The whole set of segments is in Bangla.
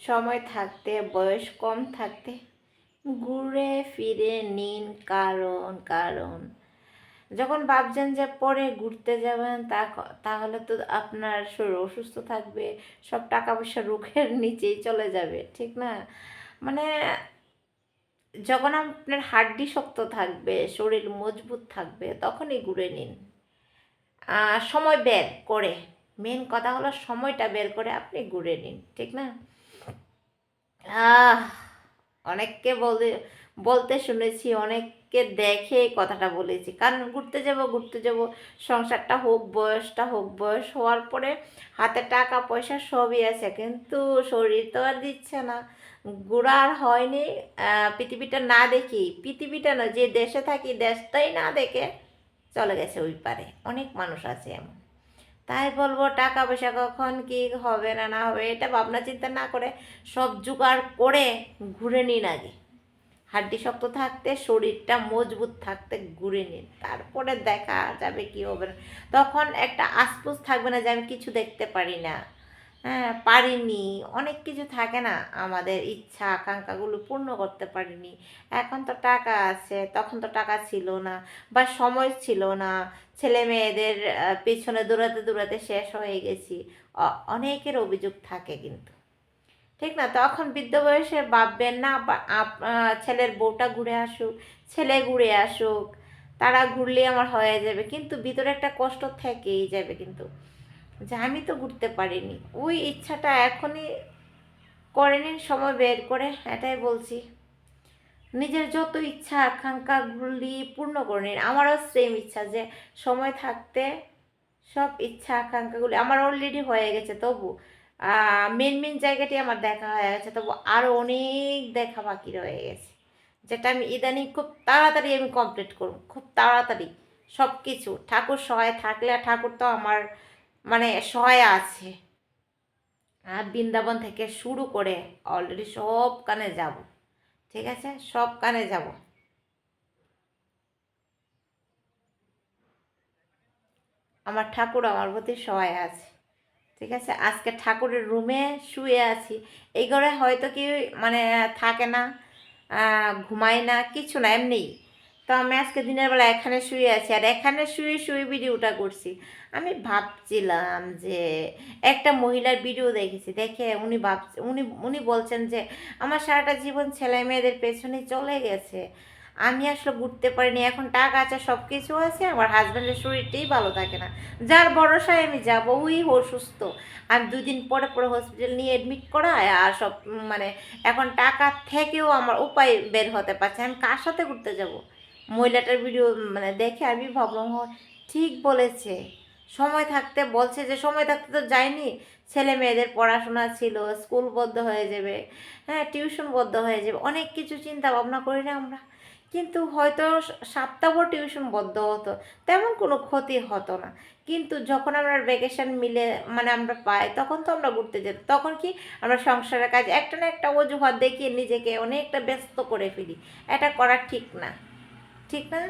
সময় থাকতে, বয়স কম থাকতে ঘুরে ফিরে নিন। কারণ যখন ভাবছেন যে পরে ঘুরতে যাবেন, তাহলে তো আপনার শরীর অসুস্থ থাকবে, সব টাকা পয়সা রুখের নিচেই চলে যাবে, ঠিক না? মানে যখন আপনার হাড্ডি শক্ত থাকবে, শরীর মজবুত থাকবে, তখনই ঘুরে নিন। সময় বের করে, মেন কথা হলো সময়টা বের করে আপনি ঘুরে নিন, ঠিক না? আহ অনেককে বলতে শুনেছি, অনেককে দেখে এই কথাটা বলেছি। কারণ ঘুরতে যাব, সংসারটা হোক, বয়স হওয়ার পরে হাতে টাকা পয়সা সবই আছে, কিন্তু শরীর তো আর দিচ্ছে না। ঘোরার হয়নি। পৃথিবীটা না দেখি, পৃথিবীটা না, যে দেশে থাকি দেশটাই না দেখে চলে গেছে ওই পারে। অনেক মানুষ আছে এমন। তাই বলবো, টাকা পয়সা কখন কি হবে না হবে এটা ভাবনা চিন্তা না করে সব জোগাড় করে ঘুরে নিন আগে। হাড্ডি শক্ত থাকতে, শরীরটা মজবুত থাকতে ঘুরে নিন, তারপরে দেখা যাবে কি হবে না। তখন একটা আফসোস থাকবে না যে আমি কিছু দেখতে পারি না, হ্যাঁ পারিনি, অনেক কিছু থাকে না, আমাদের ইচ্ছা আকাঙ্ক্ষাগুলো পূর্ণ করতে পারিনি। এখন তো টাকা আছে, তখন তো টাকা ছিল না, বা সময় ছিল না, ছেলে মেয়েদের পেছনে দৌড়াতে শেষ হয়ে গেছি। অনেকের অভিযোগ থাকে কিন্তু, ঠিক না? তখন বৃদ্ধ বয়সে ভাববেন না ছেলের বউটা ঘুরে আসুক, ছেলে ঘুরে আসুক, তারা ঘুরলে আমার হয়ে যাবে, কিন্তু ভিতরে একটা কষ্ট থেকেই যাবে কিন্তু, যে আমি তো ঘুরতে পারিনি। ওই ইচ্ছাটা এখনই করে নিন, সময় বের করে। এটাই বলছি, নিজের যত ইচ্ছা আকাঙ্ক্ষাগুলি পূর্ণ করে নিন। আমারও সেম ইচ্ছা যে সময় থাকতে সব ইচ্ছা আকাঙ্ক্ষাগুলি আমার অলরেডি হয়ে গেছে, তবু মেন জায়গাটি আমার দেখা হয়ে গেছে, তবু আরও অনেক দেখা বাকি রয়ে গেছে, যেটা আমি ইদানিং খুব তাড়াতাড়ি আমি কমপ্লিট করব, খুব তাড়াতাড়ি সব কিছু। ঠাকুর সহায় থাকলে, ঠাকুর তো আমার মানে সহায় আছে। বৃন্দাবন থেকে শুরু করে অলরেডি সব কানে যাব, ঠিক আছে? সব কানে যাব। আমার ঠাকুর আমার প্রতি সহায় আছে, ঠিক আছে? আজকে ঠাকুরের রুমে শুয়ে আছি। এই ঘরে হয়তো কি মানে থাকে না, ঘুমায় না, কিছু না, এমনিই। তো আমি আজকে দিনের বেলা এখানে শুয়ে আছি, আর এখানে শুয়ে ভিডিওটা করছি। আমি ভাবছিলাম যে একটা মহিলার ভিডিও দেখেছি, দেখে উনি বলছেন যে আমার সারাটা জীবন ছেলে মেয়েদের পেছনে চলে গেছে, আমি আসলে ঘুরতে পারিনি, এখন টাকা আছে, সব কিছু আছে, আমার হাজব্যান্ডের শরীরটাই ভালো থাকে না, যার ভরসায় আমি যাব ওই অসুস্থ, আমি 2 দিন পরে হসপিটাল নিয়ে অ্যাডমিট করায়, আর সব মানে এখন টাকা থেকেও আমার উপায় বের হতে পারছে, আমি কার সাথে ঘুরতে যাব? মহিলাটার ভিডিও মানে দেখে আমি ভাবলাম ঠিক বলেছে। সময় থাকতে বলছে যে সময় থাকতে তো যায়নি, ছেলে মেয়েদের পড়াশোনা ছিল, স্কুল বন্ধ হয়ে যাবে, হ্যাঁ টিউশন বন্ধ হয়ে যাবে, অনেক কিছু চিন্তা ভাবনা করি না আমরা? কিন্তু হয়তো সপ্তাহভর টিউশন বন্ধ হতো, তেমন কোনো ক্ষতি হতো না, কিন্তু যখন আমরা ভ্যাকেশন মিলে মানে আমরা পাই, তখন তো আমরা ঘুরতে যেতাম। তখন কি আমরা সংসারের কাজ একটা না একটা অজুহাত দেখিয়ে নিজেকে অনেকটা ব্যস্ত করে ফেলি। এটা করা ঠিক না, ঠিক না?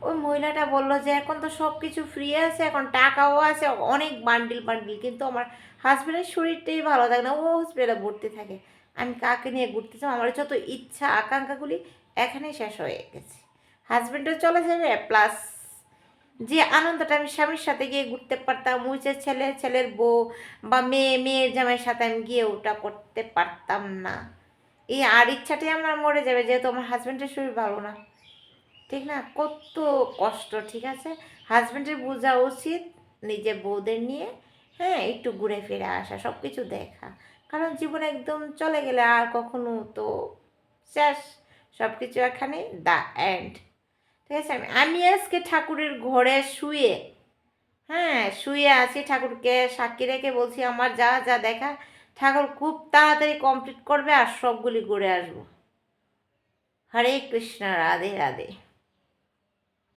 ওই মহিলাটা বললো যে এখন তো সব কিছু ফ্রি আছে, এখন টাকাও আছে, অনেক বান্ডিল, কিন্তু আমার হাজব্যান্ডের শরীরটাই ভালো থাকে না, ও হসপিটালে ভর্তি থাকে। আমি কাকে নিয়ে ঘুরতে চাই? আমার যত ইচ্ছা আকাঙ্ক্ষাগুলি এখানেই শেষ হয়ে গেছে। হাজব্যান্ডও চলে যাবে, প্লাস যে আনন্দটা আমি স্বামীর সাথে গিয়ে ঘুরতে পারতাম, ওই যে ছেলের বউ বা মেয়ের জামাইয়ের সাথে আমি গিয়ে ওটা করতে পারতাম না। এই আর ইচ্ছাটাই আমার মরে যাবে, যেহেতু আমার হাজব্যান্ডের শরীর ভালো না, ঠিক না? কত কষ্ট, ঠিক আছে? হাজব্যান্ডের বোঝা উচিত নিজের বউদের নিয়ে, হ্যাঁ একটু ঘুরে ফিরে আসা, সব কিছু দেখা। কারণ জীবন একদম চলে গেলে আর কখনো তো শেষ, সব কিছু এখানে দ্য এন্ড, ঠিক আছে? আমি আজকে ঠাকুরের ঘরে শুয়ে আছি, ঠাকুরকে সাক্ষী রেখে বলছি আমার যা যা দেখা ঠাকুর খুব তাড়াতাড়ি কমপ্লিট করবে, আর সবগুলি ঘুরে আসবো। হরে কৃষ্ণ, রাধে রাধে।